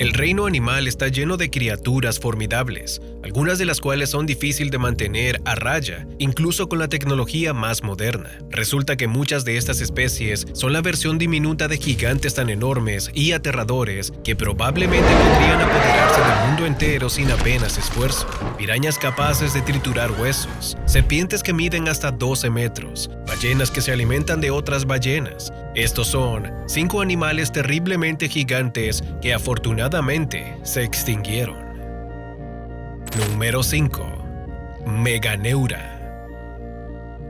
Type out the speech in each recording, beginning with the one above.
El reino animal está lleno de criaturas formidables, algunas de las cuales son difíciles de mantener a raya, incluso con la tecnología más moderna. Resulta que muchas de estas especies son la versión diminuta de gigantes tan enormes y aterradores que probablemente podrían apoderarse del mundo entero sin apenas esfuerzo. Pirañas capaces de triturar huesos, serpientes que miden hasta 12 metros, ballenas que se alimentan de otras ballenas. Estos son 5 animales terriblemente gigantes que afortunadamente se extinguieron. Número 5. Meganeura.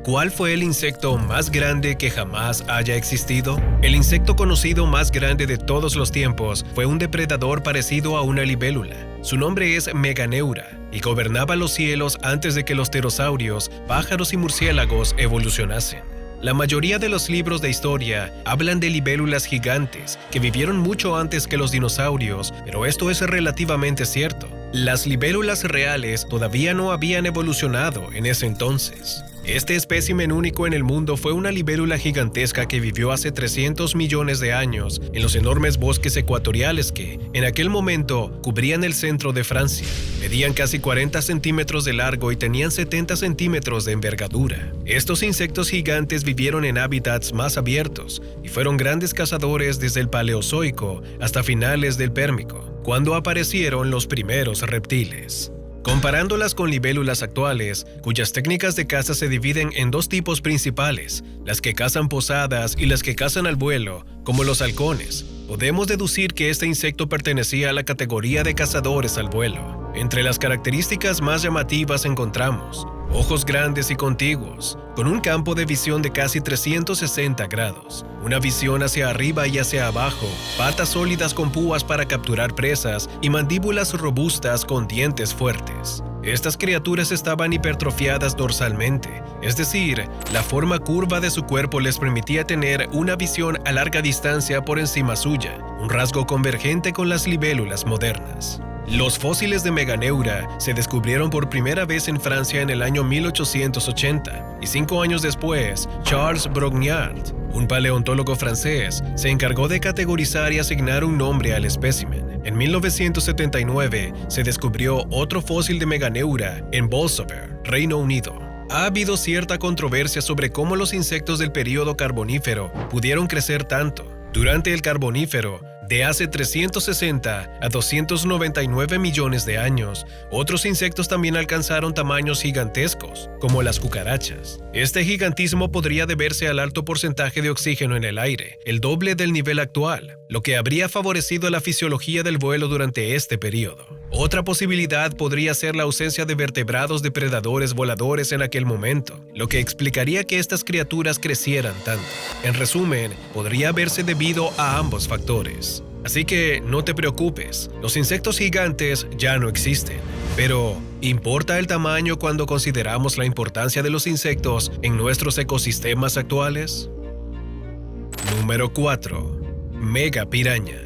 ¿Cuál fue el insecto más grande que jamás haya existido? El insecto conocido más grande de todos los tiempos fue un depredador parecido a una libélula. Su nombre es Meganeura y gobernaba los cielos antes de que los pterosaurios, pájaros y murciélagos evolucionasen. La mayoría de los libros de historia hablan de libélulas gigantes que vivieron mucho antes que los dinosaurios, pero esto es relativamente cierto. Las libélulas reales todavía no habían evolucionado en ese entonces. Este espécimen único en el mundo fue una libélula gigantesca que vivió hace 300 millones de años en los enormes bosques ecuatoriales que, en aquel momento, cubrían el centro de Francia. Medían casi 40 centímetros de largo y tenían 70 centímetros de envergadura. Estos insectos gigantes vivieron en hábitats más abiertos y fueron grandes cazadores desde el Paleozoico hasta finales del Pérmico, cuando aparecieron los primeros reptiles. Comparándolas con libélulas actuales, cuyas técnicas de caza se dividen en dos tipos principales, las que cazan posadas y las que cazan al vuelo, como los halcones, podemos deducir que este insecto pertenecía a la categoría de cazadores al vuelo. Entre las características más llamativas encontramos ojos grandes y contiguos, con un campo de visión de casi 360 grados, una visión hacia arriba y hacia abajo, patas sólidas con púas para capturar presas y mandíbulas robustas con dientes fuertes. Estas criaturas estaban hipertrofiadas dorsalmente, es decir, la forma curva de su cuerpo les permitía tener una visión a larga distancia por encima suya, un rasgo convergente con las libélulas modernas. Los fósiles de Meganeura se descubrieron por primera vez en Francia en el año 1880 y 5 años después, Charles Brongniart, un paleontólogo francés, se encargó de categorizar y asignar un nombre al espécimen. En 1979 se descubrió otro fósil de Meganeura en Bolsover, Reino Unido. Ha habido cierta controversia sobre cómo los insectos del período carbonífero pudieron crecer tanto. Durante el Carbonífero, de hace 360 a 299 millones de años, otros insectos también alcanzaron tamaños gigantescos, como las cucarachas. Este gigantismo podría deberse al alto porcentaje de oxígeno en el aire, el doble del nivel actual, lo que habría favorecido la fisiología del vuelo durante este periodo. Otra posibilidad podría ser la ausencia de vertebrados depredadores voladores en aquel momento, lo que explicaría que estas criaturas crecieran tanto. En resumen, podría haberse debido a ambos factores. Así que no te preocupes, los insectos gigantes ya no existen. Pero, ¿importa el tamaño cuando consideramos la importancia de los insectos en nuestros ecosistemas actuales? Número 4. Megapiraña.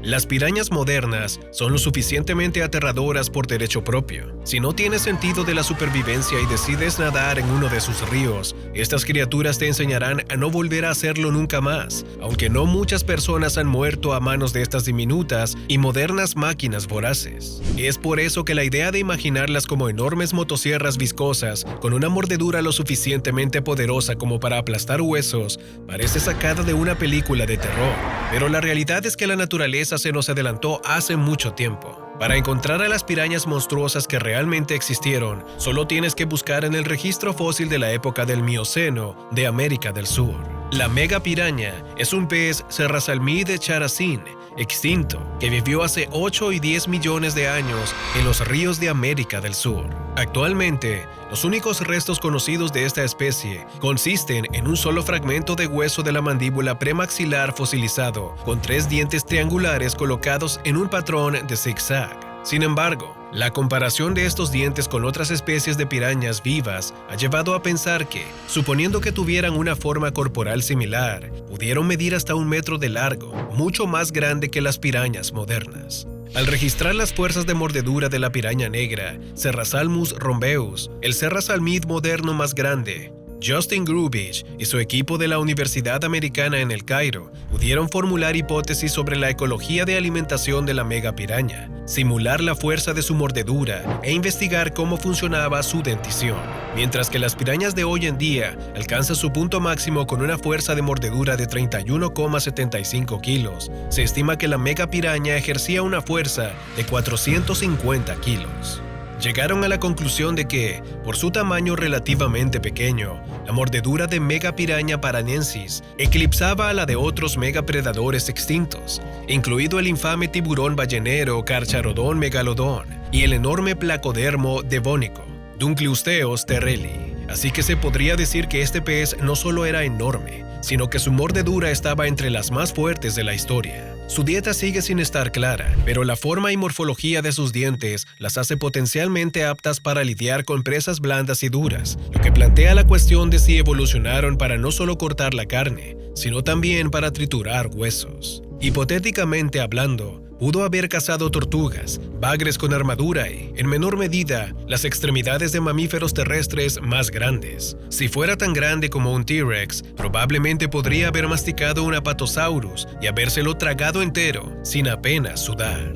Las pirañas modernas son lo suficientemente aterradoras por derecho propio. Si no tienes sentido de la supervivencia y decides nadar en uno de sus ríos, estas criaturas te enseñarán a no volver a hacerlo nunca más, aunque no muchas personas han muerto a manos de estas diminutas y modernas máquinas voraces. Es por eso que la idea de imaginarlas como enormes motosierras viscosas con una mordedura lo suficientemente poderosa como para aplastar huesos parece sacada de una película de terror. Pero la realidad es que la naturaleza se nos adelantó hace mucho tiempo. Para encontrar a las pirañas monstruosas que realmente existieron, solo tienes que buscar en el registro fósil de la época del Mioceno de América del Sur. La megapiraña es un pez Serrasalmi de Characín, extinto, que vivió hace 8 y 10 millones de años en los ríos de América del Sur. Actualmente, los únicos restos conocidos de esta especie consisten en un solo fragmento de hueso de la mandíbula premaxilar fosilizado, con 3 dientes triangulares colocados en un patrón de zigzag. Sin embargo, la comparación de estos dientes con otras especies de pirañas vivas ha llevado a pensar que, suponiendo que tuvieran una forma corporal similar, pudieron medir hasta 1 metro de largo, mucho más grande que las pirañas modernas. Al registrar las fuerzas de mordedura de la piraña negra, Serrasalmus rhombeus, el serrasalmid moderno más grande, Justin Grubich y su equipo de la Universidad Americana en El Cairo pudieron formular hipótesis sobre la ecología de alimentación de la megapiraña, simular la fuerza de su mordedura e investigar cómo funcionaba su dentición. Mientras que las pirañas de hoy en día alcanzan su punto máximo con una fuerza de mordedura de 31,75 kilos, se estima que la megapiraña ejercía una fuerza de 450 kilos. Llegaron a la conclusión de que, por su tamaño relativamente pequeño, la mordedura de Megapiraña paranensis eclipsaba a la de otros megapredadores extintos, incluido el infame tiburón ballenero Carcharodon megalodon y el enorme Placodermo devónico, Dunkleosteus terrelli. Así que se podría decir que este pez no solo era enorme, sino que su mordedura estaba entre las más fuertes de la historia. Su dieta sigue sin estar clara, pero la forma y morfología de sus dientes las hace potencialmente aptas para lidiar con presas blandas y duras, lo que plantea la cuestión de si evolucionaron para no solo cortar la carne, sino también para triturar huesos. Hipotéticamente hablando, pudo haber cazado tortugas, bagres con armadura y, en menor medida, las extremidades de mamíferos terrestres más grandes. Si fuera tan grande como un T-Rex, probablemente podría haber masticado un Apatosaurus y habérselo tragado entero, sin apenas sudar.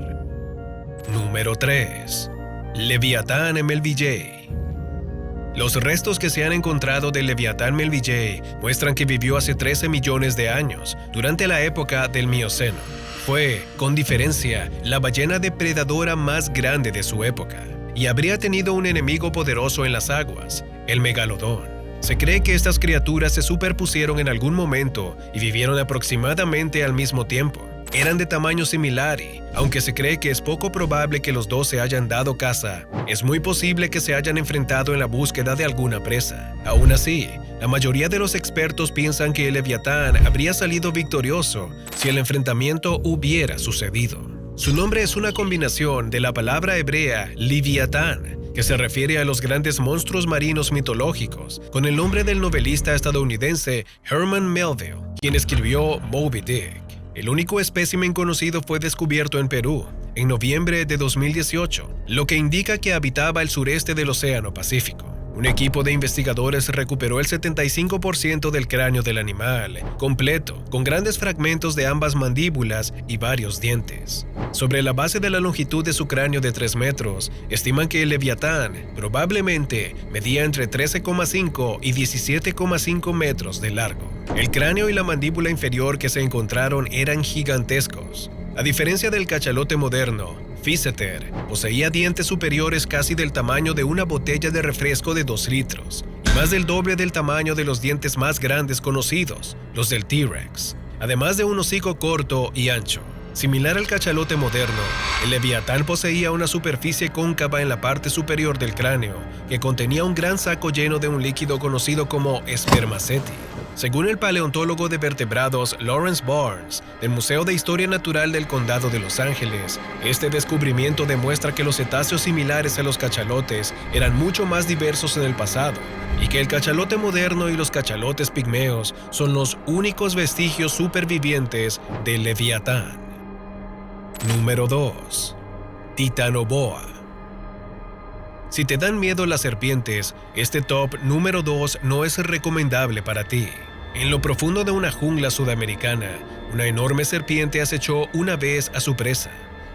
Número 3. Leviatán melvillei. Los restos que se han encontrado del Leviatán melvillei muestran que vivió hace 13 millones de años, durante la época del Mioceno. Fue, con diferencia, la ballena depredadora más grande de su época, y habría tenido un enemigo poderoso en las aguas, el megalodón. Se cree que estas criaturas se superpusieron en algún momento y vivieron aproximadamente al mismo tiempo. Eran de tamaño similar y, aunque se cree que es poco probable que los dos se hayan dado caza, es muy posible que se hayan enfrentado en la búsqueda de alguna presa. Aún así, la mayoría de los expertos piensan que el Leviatán habría salido victorioso si el enfrentamiento hubiera sucedido. Su nombre es una combinación de la palabra hebrea Leviatán, que se refiere a los grandes monstruos marinos mitológicos, con el nombre del novelista estadounidense Herman Melville, quien escribió Moby Dick. El único espécimen conocido fue descubierto en Perú, en noviembre de 2018, lo que indica que habitaba el sureste del Océano Pacífico. Un equipo de investigadores recuperó el 75% del cráneo del animal, completo, con grandes fragmentos de ambas mandíbulas y varios dientes. Sobre la base de la longitud de su cráneo de 3 metros, estiman que el Leviatán probablemente medía entre 13,5 y 17,5 metros de largo. El cráneo y la mandíbula inferior que se encontraron eran gigantescos. A diferencia del cachalote moderno, Physeter poseía dientes superiores casi del tamaño de una botella de refresco de 2 litros, y más del doble del tamaño de los dientes más grandes conocidos, los del T-Rex, además de un hocico corto y ancho. Similar al cachalote moderno, el Leviatán poseía una superficie cóncava en la parte superior del cráneo, que contenía un gran saco lleno de un líquido conocido como spermaceti. Según el paleontólogo de vertebrados Lawrence Barnes, del Museo de Historia Natural del Condado de Los Ángeles, este descubrimiento demuestra que los cetáceos similares a los cachalotes eran mucho más diversos en el pasado, y que el cachalote moderno y los cachalotes pigmeos son los únicos vestigios supervivientes del Leviatán. Número 2. Titanoboa. Si te dan miedo las serpientes, este top número 2 no es recomendable para ti. En lo profundo de una jungla sudamericana, una enorme serpiente acechó una vez a su presa.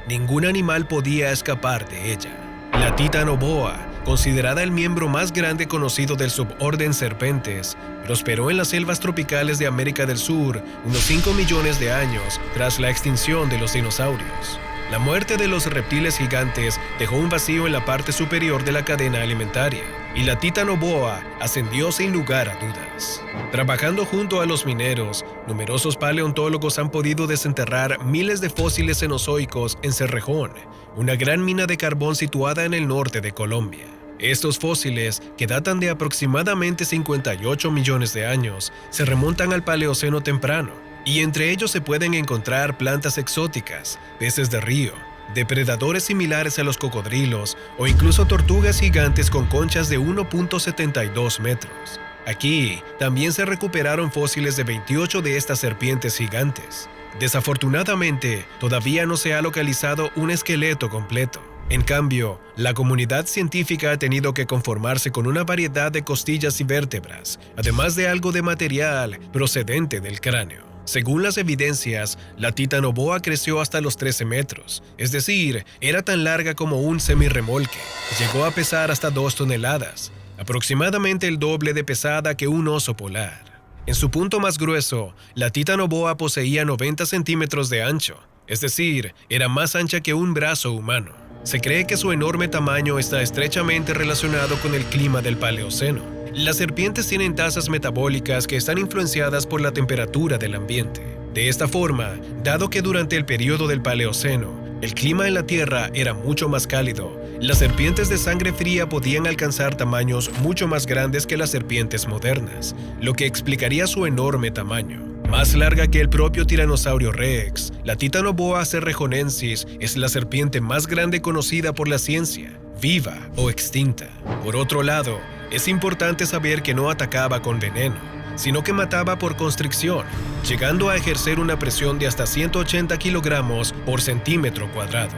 Ningún animal podía escapar de ella. La Titanoboa, considerada el miembro más grande conocido del suborden Serpentes, prosperó en las selvas tropicales de América del Sur unos 5 millones de años tras la extinción de los dinosaurios. La muerte de los reptiles gigantes dejó un vacío en la parte superior de la cadena alimentaria, y la Titanoboa ascendió sin lugar a dudas. Trabajando junto a los mineros, numerosos paleontólogos han podido desenterrar miles de fósiles cenozoicos en Cerrejón, una gran mina de carbón situada en el norte de Colombia. Estos fósiles, que datan de aproximadamente 58 millones de años, se remontan al Paleoceno temprano, y entre ellos se pueden encontrar plantas exóticas, peces de río, depredadores similares a los cocodrilos o incluso tortugas gigantes con conchas de 1.72 metros. Aquí también se recuperaron fósiles de 28 de estas serpientes gigantes. Desafortunadamente, todavía no se ha localizado un esqueleto completo. En cambio, la comunidad científica ha tenido que conformarse con una variedad de costillas y vértebras, además de algo de material procedente del cráneo. Según las evidencias, la titanoboa creció hasta los 13 metros, es decir, era tan larga como un semirremolque. Llegó a pesar hasta 2 toneladas, aproximadamente el doble de pesada que un oso polar. En su punto más grueso, la titanoboa poseía 90 centímetros de ancho, es decir, era más ancha que un brazo humano. Se cree que su enorme tamaño está estrechamente relacionado con el clima del Paleoceno. Las serpientes tienen tasas metabólicas que están influenciadas por la temperatura del ambiente. De esta forma, dado que durante el periodo del Paleoceno, el clima en la Tierra era mucho más cálido, las serpientes de sangre fría podían alcanzar tamaños mucho más grandes que las serpientes modernas, lo que explicaría su enorme tamaño. Más larga que el propio Tiranosaurio Rex, la Titanoboa cerrejonensis es la serpiente más grande conocida por la ciencia, viva o extinta. Por otro lado, es importante saber que no atacaba con veneno, sino que mataba por constricción, llegando a ejercer una presión de hasta 180 kilogramos por centímetro cuadrado.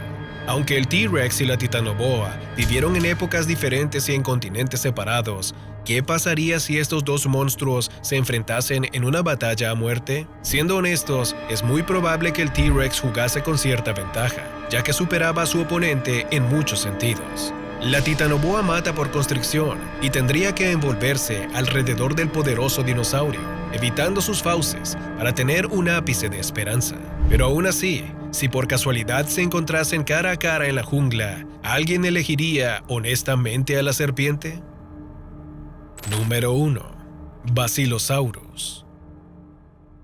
Aunque el T-Rex y la Titanoboa vivieron en épocas diferentes y en continentes separados, ¿qué pasaría si estos dos monstruos se enfrentasen en una batalla a muerte? Siendo honestos, es muy probable que el T-Rex jugase con cierta ventaja, ya que superaba a su oponente en muchos sentidos. La Titanoboa mata por constricción y tendría que envolverse alrededor del poderoso dinosaurio, evitando sus fauces para tener un ápice de esperanza. Pero aún así, si por casualidad se encontrasen cara a cara en la jungla, ¿alguien elegiría honestamente a la serpiente? Número 1. Basilosaurus.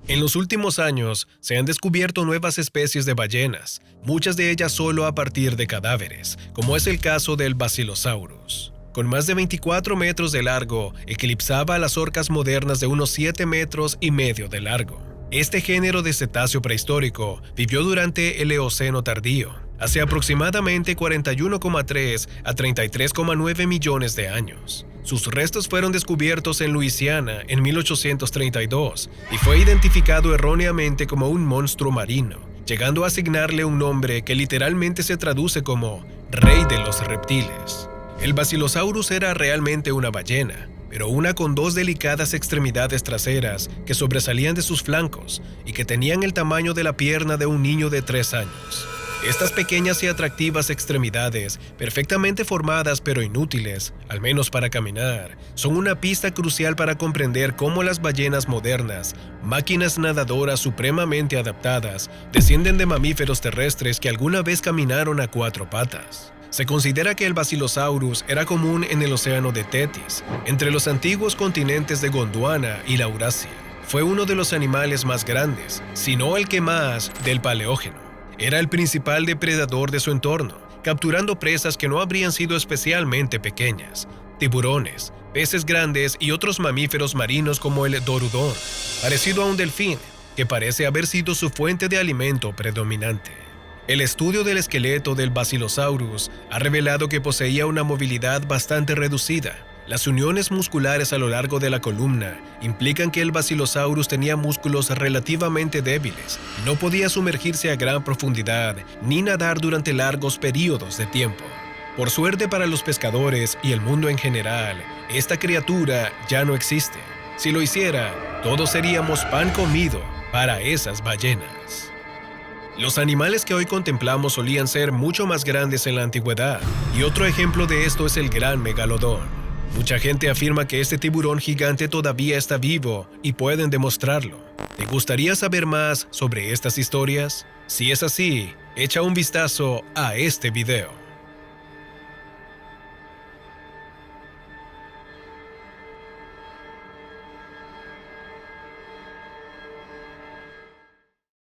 En los últimos años, se han descubierto nuevas especies de ballenas, muchas de ellas solo a partir de cadáveres, como es el caso del Basilosaurus. Con más de 24 metros de largo, eclipsaba a las orcas modernas de unos 7 metros y medio de largo. Este género de cetáceo prehistórico vivió durante el Eoceno tardío, hace aproximadamente 41,3 a 33,9 millones de años. Sus restos fueron descubiertos en Luisiana en 1832 y fue identificado erróneamente como un monstruo marino, llegando a asignarle un nombre que literalmente se traduce como Rey de los Reptiles. El Basilosaurus era realmente una ballena, pero una con 2 delicadas extremidades traseras que sobresalían de sus flancos y que tenían el tamaño de la pierna de un niño de 3 años. Estas pequeñas y atractivas extremidades, perfectamente formadas pero inútiles, al menos para caminar, son una pista crucial para comprender cómo las ballenas modernas, máquinas nadadoras supremamente adaptadas, descienden de mamíferos terrestres que alguna vez caminaron a 4 patas. Se considera que el Basilosaurus era común en el océano de Tetis, entre los antiguos continentes de Gondwana y la Eurasia. Fue uno de los animales más grandes, si no el que más, del Paleógeno. Era el principal depredador de su entorno, capturando presas que no habrían sido especialmente pequeñas: tiburones, peces grandes y otros mamíferos marinos como el dorudón, parecido a un delfín, que parece haber sido su fuente de alimento predominante. El estudio del esqueleto del Basilosaurus ha revelado que poseía una movilidad bastante reducida. Las uniones musculares a lo largo de la columna implican que el Basilosaurus tenía músculos relativamente débiles y no podía sumergirse a gran profundidad ni nadar durante largos periodos de tiempo. Por suerte para los pescadores y el mundo en general, esta criatura ya no existe. Si lo hiciera, todos seríamos pan comido para esas ballenas. Los animales que hoy contemplamos solían ser mucho más grandes en la antigüedad, y otro ejemplo de esto es el gran megalodón. Mucha gente afirma que este tiburón gigante todavía está vivo y pueden demostrarlo. ¿Te gustaría saber más sobre estas historias? Si es así, echa un vistazo a este video.